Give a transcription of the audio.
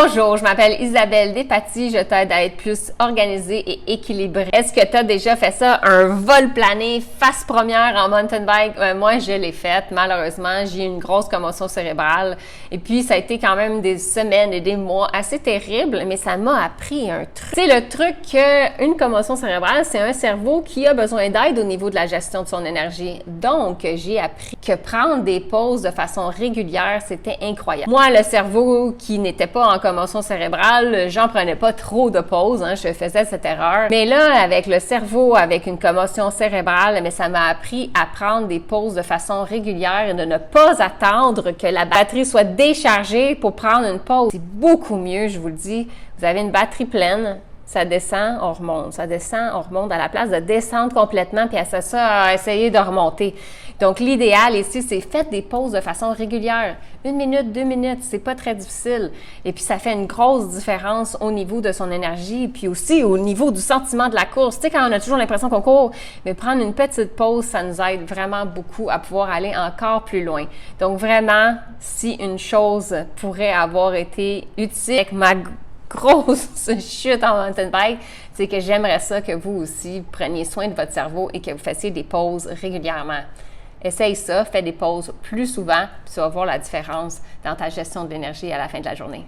Bonjour, je m'appelle Isabelle Despatie, je t'aide à être plus organisée et équilibrée. Est-ce que tu as déjà fait ça, un vol plané, face première en mountain bike? Moi, je l'ai fait. Malheureusement, j'ai eu une grosse commotion cérébrale et puis ça a été quand même des semaines et des mois assez terribles, mais ça m'a appris un truc. C'est le truc qu'une commotion cérébrale, c'est un cerveau qui a besoin d'aide au niveau de la gestion de son énergie. Donc, j'ai appris que prendre des pauses de façon régulière, c'était incroyable. Moi, le cerveau qui n'était pas en commotion cérébrale, j'en prenais pas trop de pauses, je faisais cette erreur. Mais là, avec le cerveau, avec une commotion cérébrale, mais ça m'a appris à prendre des pauses de façon régulière et de ne pas attendre que la batterie soit déchargée pour prendre une pause. C'est beaucoup mieux, je vous le dis. Vous avez une batterie pleine, ça descend, on remonte, ça descend, on remonte, à la place de descendre complètement puis à ça, essayer de remonter. Donc, l'idéal ici, c'est faites des pauses de façon régulière. 1 minute, 2 minutes, c'est pas très difficile. Et puis, ça fait une grosse différence au niveau de son énergie puis aussi au niveau du sentiment de la course. Tu sais, quand on a toujours l'impression qu'on court, mais prendre une petite pause, ça nous aide vraiment beaucoup à pouvoir aller encore plus loin. Donc, vraiment, si une chose pourrait avoir été utile avec ma grosse chute en mountain bike, c'est que j'aimerais ça que vous aussi preniez soin de votre cerveau et que vous fassiez des pauses régulièrement. Essaye ça, fais des pauses plus souvent, puis tu vas voir la différence dans ta gestion de l'énergie à la fin de la journée.